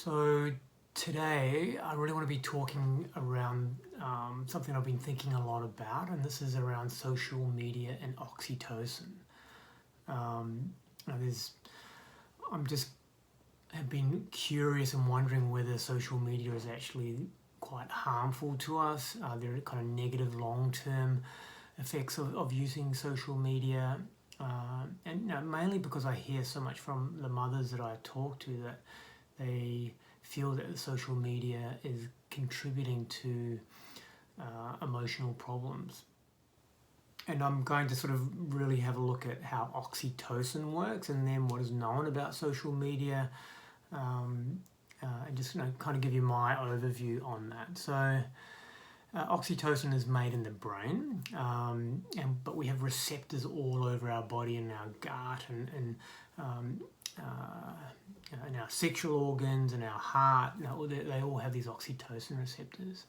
So today I really want to be talking around something I've been thinking a lot about, and this is around social media and oxytocin. Now I'm just have been curious and wondering whether social media is actually quite harmful to us. There are kind of negative long-term effects of using social media, and mainly because I hear so much from the mothers that I talk to that they feel that social media is contributing to emotional problems. And I'm going to sort of really have a look at how oxytocin works and then what is known about social media, and just kind of give you my overview on that. So oxytocin is made in the brain, but we have receptors all over our body and our gut and in our sexual organs and our heart. They all have these oxytocin receptors.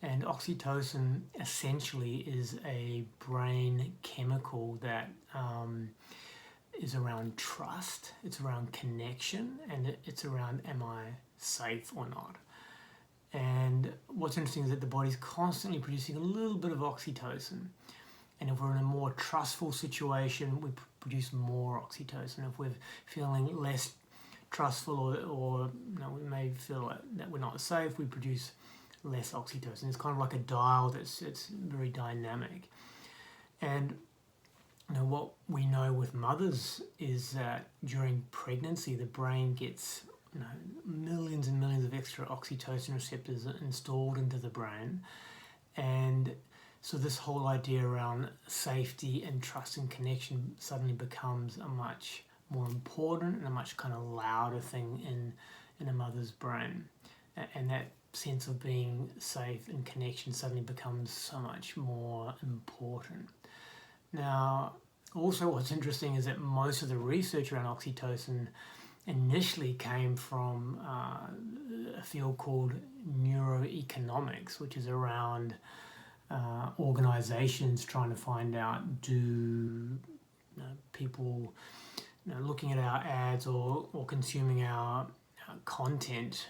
And oxytocin essentially is a brain chemical that is around trust, it's around connection, and it's around am I safe or not. And what's interesting is that the body's constantly producing a little bit of oxytocin. And if we're in a more trustful situation, we produce more oxytocin. If we're feeling less trustful or we may feel that we're not safe, we produce less oxytocin. It's kind of like a dial it's very dynamic. And what we know with mothers is that during pregnancy, the brain gets millions and millions of extra oxytocin receptors installed into the brain. And so this whole idea around safety and trust and connection suddenly becomes a much more important and a much kind of louder thing in a mother's brain. And that sense of being safe and connection suddenly becomes so much more important. Now, also what's interesting is that most of the research around oxytocin initially came from a field called neuroeconomics, which is around organizations trying to find out do people looking at our ads or consuming our content,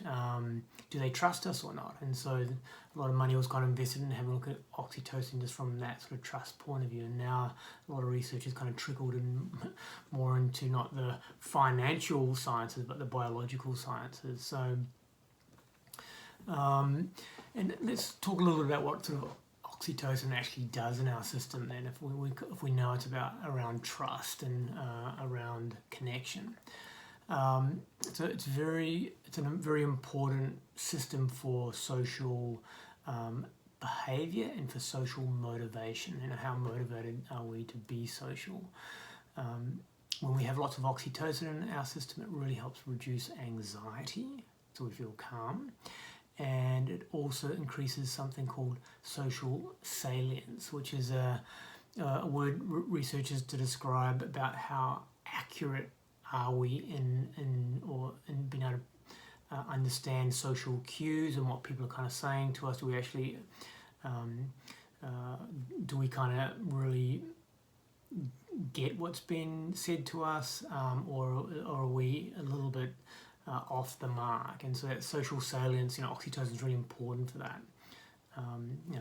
do they trust us or not? And so a lot of money was kind of invested in having a look at oxytocin just from that sort of trust point of view. And now a lot of research has kind of trickled in more into not the financial sciences but the biological sciences. So and let's talk a little bit about what sort of oxytocin actually does in our system then, if we know it's about around trust and around connection. So it's a very important system for social behavior and for social motivation. How motivated are we to be social? When we have lots of oxytocin in our system, it really helps reduce anxiety, so we feel calm. And it also increases something called social salience, which is a word researchers to describe about how accurate are we in being able to understand social cues and what people are kind of saying to us. Do we actually do we kind of really get what's been said to us, or are we a little bit off the mark? And so that social salience, oxytocin is really important for that.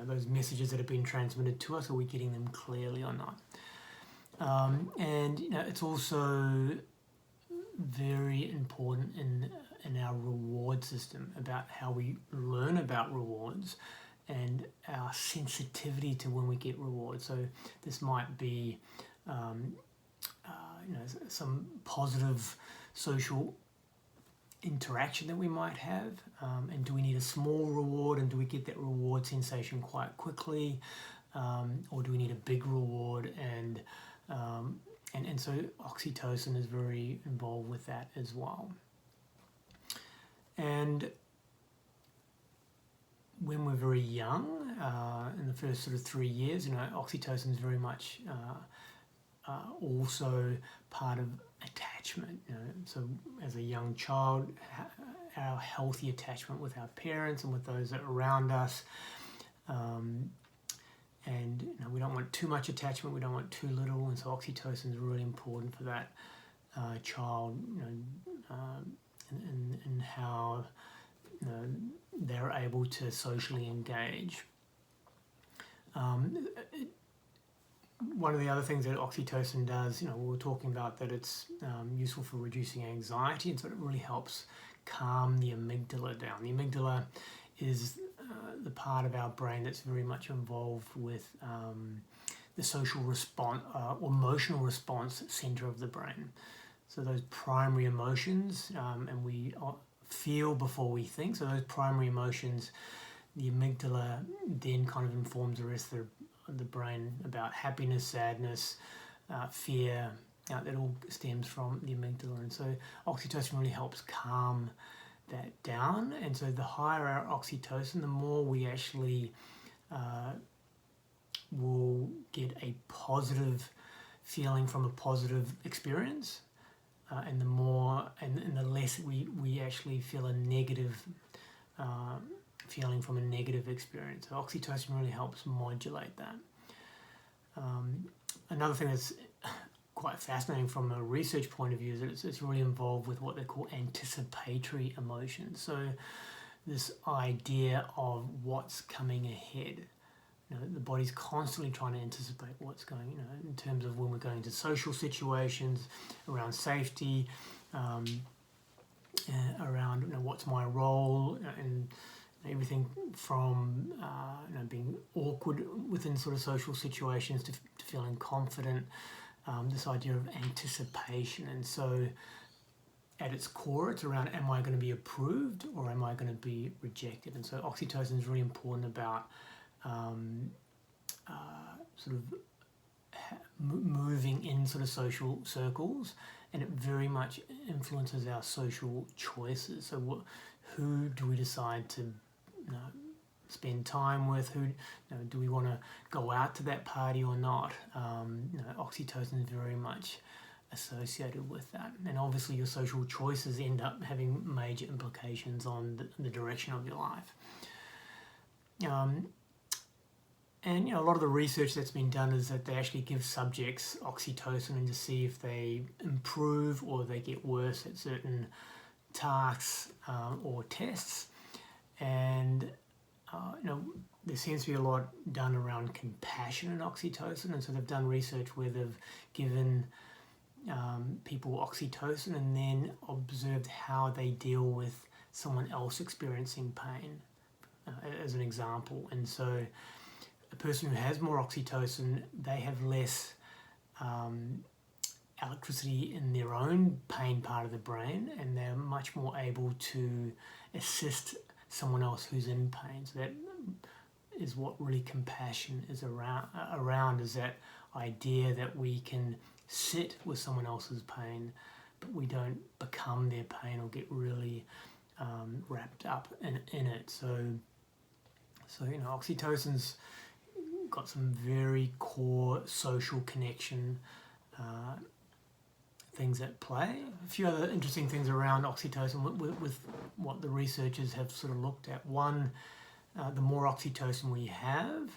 Those messages that have been transmitted to us, are we getting them clearly or not? And it's also very important in our reward system, about how we learn about rewards and our sensitivity to when we get rewards. So this might be some positive social interaction that we might have, and do we need a small reward, and do we get that reward sensation quite quickly, or do we need a big reward? And so oxytocin is very involved with that as well. And when we're very young, in the first sort of 3 years, oxytocin is very much also part of attachment. So as a young child, our healthy attachment with our parents and with those that are around us. And we don't want too much attachment, we don't want too little, and so oxytocin is really important for that child in how they're able to socially engage. One of the other things that oxytocin does, we were talking about that it's useful for reducing anxiety, and so it really helps calm the amygdala down. The amygdala is the part of our brain that's very much involved with the social response or emotional response center of the brain. So those primary emotions, and we feel before we think, so those primary emotions, the amygdala then kind of informs the rest of the brain about happiness, sadness, fear. That all stems from the amygdala, and so oxytocin really helps calm that down. And so the higher our oxytocin, the more we actually will get a positive feeling from a positive experience, and the more and the less we actually feel a negative feeling from a negative experience. So oxytocin really helps modulate that. Another thing that's quite fascinating from a research point of view is that it's really involved with what they call anticipatory emotions. So this idea of what's coming ahead. The body's constantly trying to anticipate what's going, in terms of when we're going into social situations, around safety, around what's my role, and everything from being awkward within sort of social situations to feeling confident. This idea of anticipation, and so at its core, it's around, am I going to be approved or am I going to be rejected? And so oxytocin is really important about sort of moving in sort of social circles, and it very much influences our social choices. So who do we decide to spend time with? Who do we want to go out to that party or not? Oxytocin is very much associated with that, and obviously your social choices end up having major implications on the direction of your life. And a lot of the research that's been done is that they actually give subjects oxytocin and to see if they improve or they get worse at certain tasks or tests. And there seems to be a lot done around compassion and oxytocin, and so they've done research where they've given people oxytocin and then observed how they deal with someone else experiencing pain, as an example. And so a person who has more oxytocin, they have less electricity in their own pain part of the brain, and they're much more able to assist someone else who's in pain. So that is what really compassion is around, is that idea that we can sit with someone else's pain, but we don't become their pain or get really wrapped up in it. So oxytocin's got some very core social connection things at play. A few other interesting things around oxytocin with what the researchers have sort of looked at. One, the more oxytocin we have,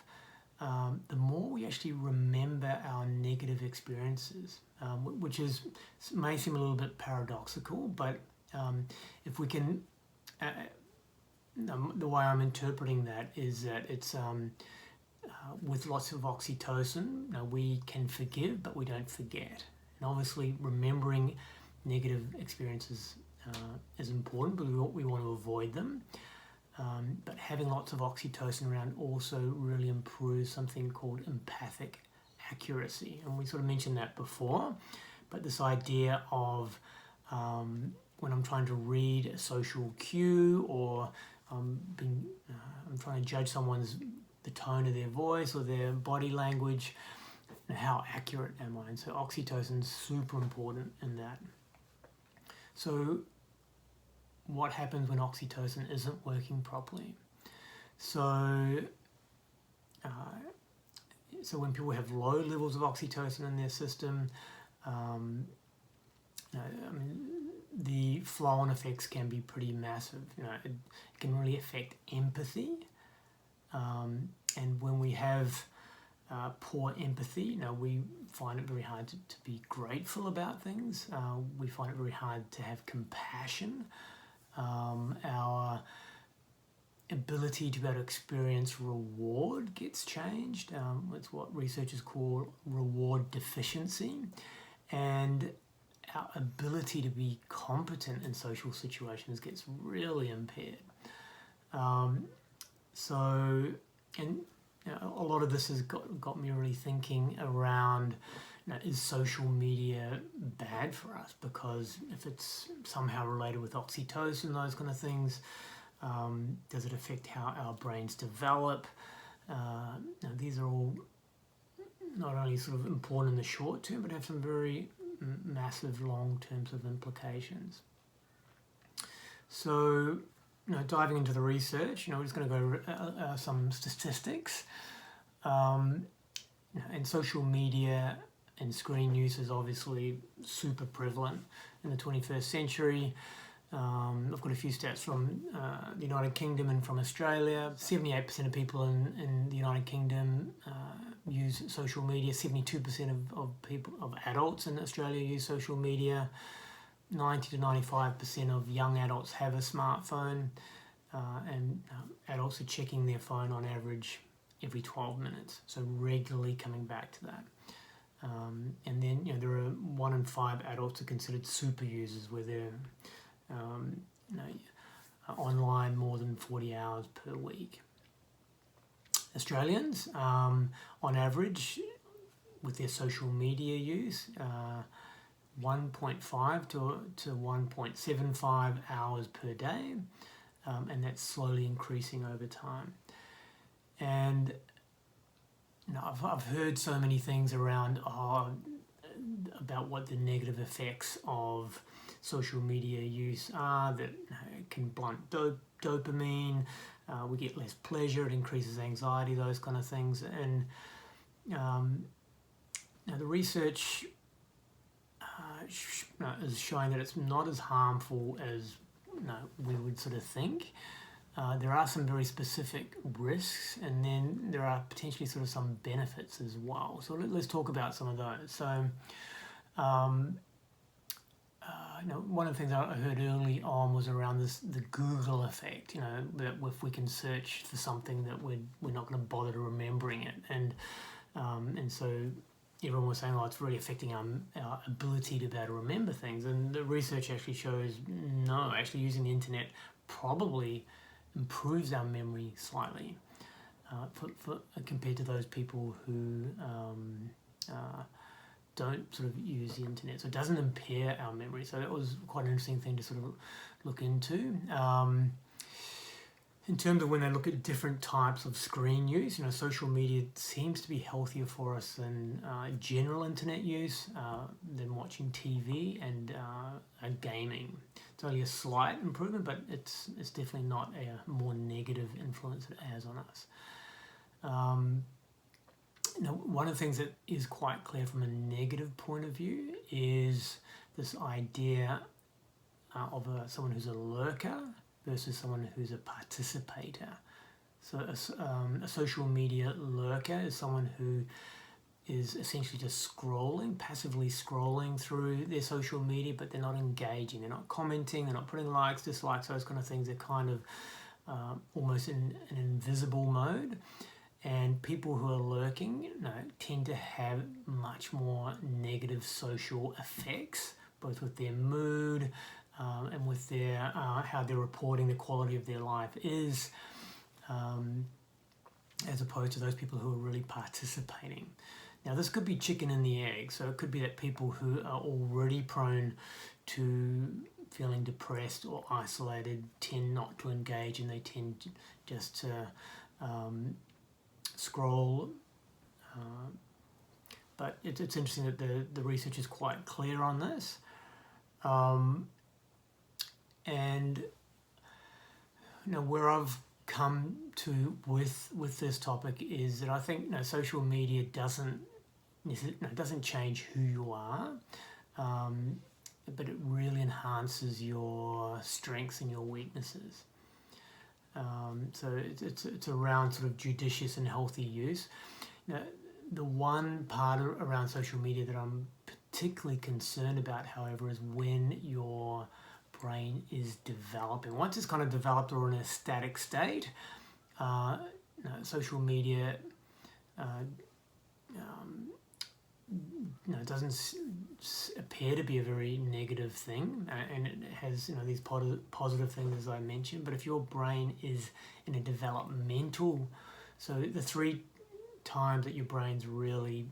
the more we actually remember our negative experiences, which may seem a little bit paradoxical, but if we can, the way I'm interpreting that is that it's with lots of oxytocin, we can forgive, but we don't forget. And obviously, remembering negative experiences is important, but we want to avoid them. But having lots of oxytocin around also really improves something called empathic accuracy. And we sort of mentioned that before, but this idea of when I'm trying to read a social cue, or I'm trying to judge the tone of their voice or their body language, how accurate am I? And so oxytocin is super important in that. So what happens when oxytocin isn't working properly? So when people have low levels of oxytocin in their system, the flow-on effects can be pretty massive. It can really affect empathy. And when we have poor empathy. We find it very hard to be grateful about things. We find it very hard to have compassion. Our ability to be able to experience reward gets changed. It's what researchers call reward deficiency. And our ability to be competent in social situations gets really impaired. A lot of this has got me really thinking around, is social media bad for us? Because if it's somehow related with oxytocin, those kind of things, does it affect how our brains develop? These are all not only sort of important in the short term, but have some very massive long-term sort of implications. So, diving into the research, we're just going to go some statistics. And social media and screen use is obviously super prevalent in the 21st century. I've got a few stats from the United Kingdom and from Australia. 78% of people in the United Kingdom use social media. 72% of adults in Australia use social media. 90 to 95% of young adults have a smartphone, and adults are checking their phone on average every 12 minutes, so regularly coming back to that. And then there are 1 in 5 adults are considered super users, where they're online more than 40 hours per week. Australians, on average, with their social media use, 1.5 to 1.75 hours per day, and that's slowly increasing over time. And I've heard so many things around about what the negative effects of social media use are, that it can blunt dopamine, we get less pleasure, it increases anxiety, those kind of things. And the research is showing that it's not as harmful as we would sort of think. There are some very specific risks, and then there are potentially sort of some benefits as well. So let's talk about some of those. So one of the things I heard early on was around the Google effect, that if we can search for something that we're not going to bother to remembering it. And so everyone was saying, it's really affecting our ability to be able to remember things. And the research actually shows, no, actually using the internet probably improves our memory slightly compared to those people who don't sort of use the internet. So it doesn't impair our memory. So that was quite an interesting thing to sort of look into. In terms of when they look at different types of screen use, social media seems to be healthier for us than general internet use, than watching TV and gaming. It's only a slight improvement, but it's definitely not a more negative influence it has on us. One of the things that is quite clear from a negative point of view is this idea of someone who's a lurker versus someone who's a participator. So a social media lurker is someone who is essentially just passively scrolling through their social media, but they're not engaging, they're not commenting, they're not putting likes, dislikes, those kind of things. They're kind of almost in an invisible mode. And people who are lurking tend to have much more negative social effects, both with their mood and with their how they're reporting the quality of their life is, as opposed to those people who are really participating. Now, this could be chicken and the egg. So it could be that people who are already prone to feeling depressed or isolated tend not to engage, and they tend just to scroll. But it's interesting that the research is quite clear on this. And where I've come to with this topic is that I think social media doesn't change who you are, but it really enhances your strengths and your weaknesses. So it's around sort of judicious and healthy use. The one part around social media that I'm particularly concerned about, however, is when your brain is developing. Once it's kind of developed or in a static state, social media it doesn't appear to be a very negative thing, and it has these positive things as I mentioned. But if your brain is in a developmental, so the 3 times that your brain's really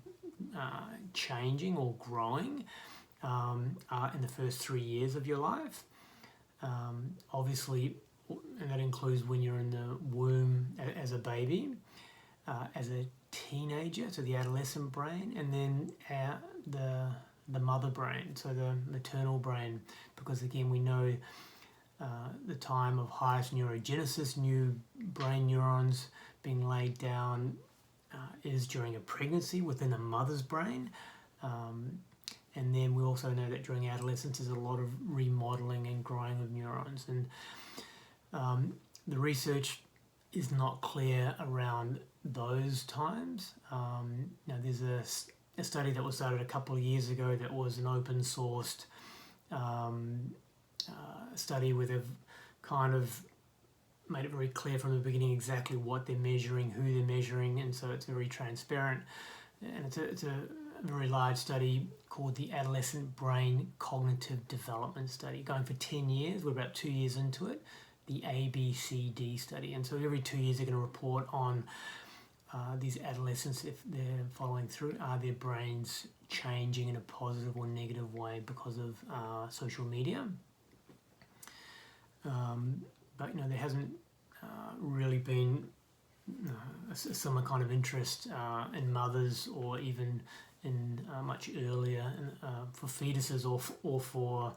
changing or growing are in the first 3 years of your life. Obviously, and that includes when you're in the womb as a baby, as a teenager, so the adolescent brain, and then the mother brain, so the maternal brain, because again we know the time of highest neurogenesis, new brain neurons being laid down, is during a pregnancy within a mother's brain. And then we also know that during adolescence there's a lot of remodeling and growing of neurons. And the research is not clear around those times. There's a study that was started a couple of years ago that was an open sourced study where they've kind of made it very clear from the beginning exactly what they're measuring, who they're measuring, and so it's very transparent. And it's a very large study called the Adolescent Brain Cognitive Development Study, going for 10 years. We're about 2 years into it, the ABCD study. And so every 2 years they're going to report on these adolescents, if they're following through, are their brains changing in a positive or negative way because of social media. But there hasn't really been a similar kind of interest in mothers, or even in much earlier for fetuses or for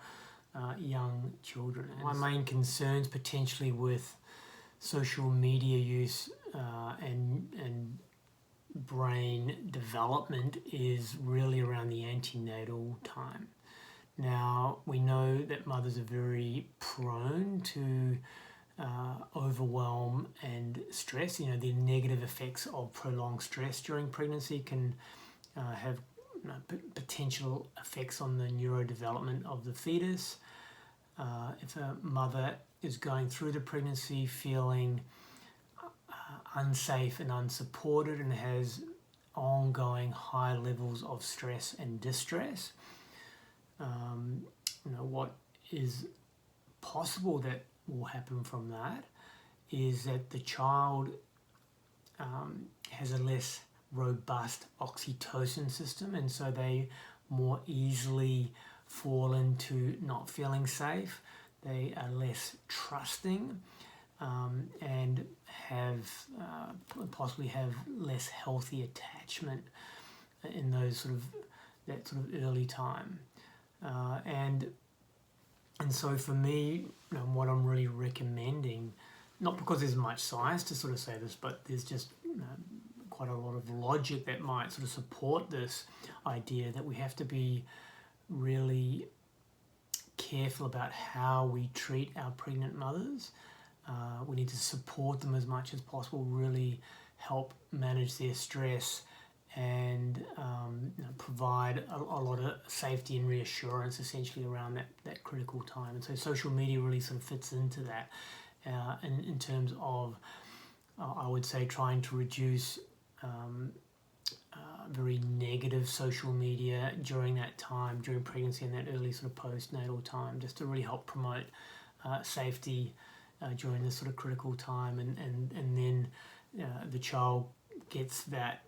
young children. And my main concerns potentially with social media use and brain development is really around the antenatal time. Now, we know that mothers are very prone to overwhelm and stress. The negative effects of prolonged stress during pregnancy can have potential effects on the neurodevelopment of the fetus. If a mother is going through the pregnancy feeling unsafe and unsupported and has ongoing high levels of stress and distress, what is possible that will happen from that is that the child has a less robust oxytocin system, and so they more easily fall into not feeling safe. They are less trusting and have possibly have less healthy attachment in that sort of early time. And so for me, what I'm really recommending, not because there's much science to sort of say this, but there's just quite a lot of logic that might sort of support this idea that we have to be really careful about how we treat our pregnant mothers. We need to support them as much as possible, really help manage their stress, and provide a lot of safety and reassurance essentially around that critical time. And so social media really sort of fits into that in terms of, I would say, trying to reduce very negative social media during that time, during pregnancy and that early sort of postnatal time, just to really help promote safety during this sort of critical time. And then the child gets that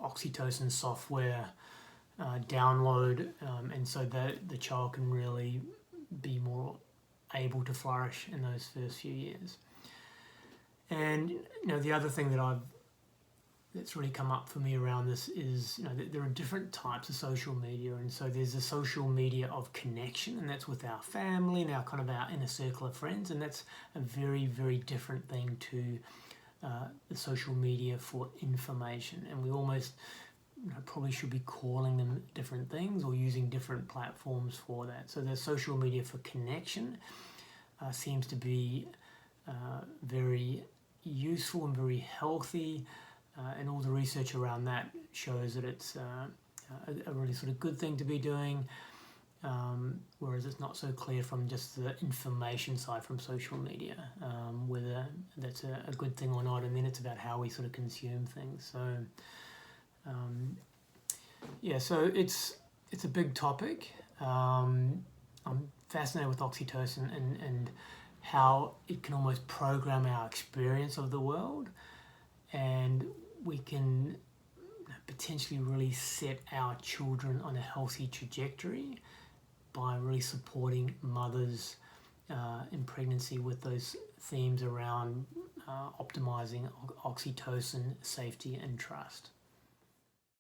oxytocin software download, and so that the child can really be more able to flourish in those first few years. And the other thing that's really come up for me around this is that there are different types of social media, and so there's a social media of connection, and that's with our family and our inner circle of friends, and that's a very, very different thing to the social media for information. And we almost probably should be calling them different things or using different platforms for that. So the social media for connection seems to be very useful and very healthy and all the research around that shows that it's a really sort of good thing to be doing, whereas it's not so clear from just the information side from social media, whether that's a good thing or not. And then it's about how we sort of consume things. So so it's a big topic. I'm fascinated with oxytocin and how it can almost program our experience of the world, and we can potentially really set our children on a healthy trajectory by really supporting mothers in pregnancy with those themes around optimizing oxytocin, safety, and trust.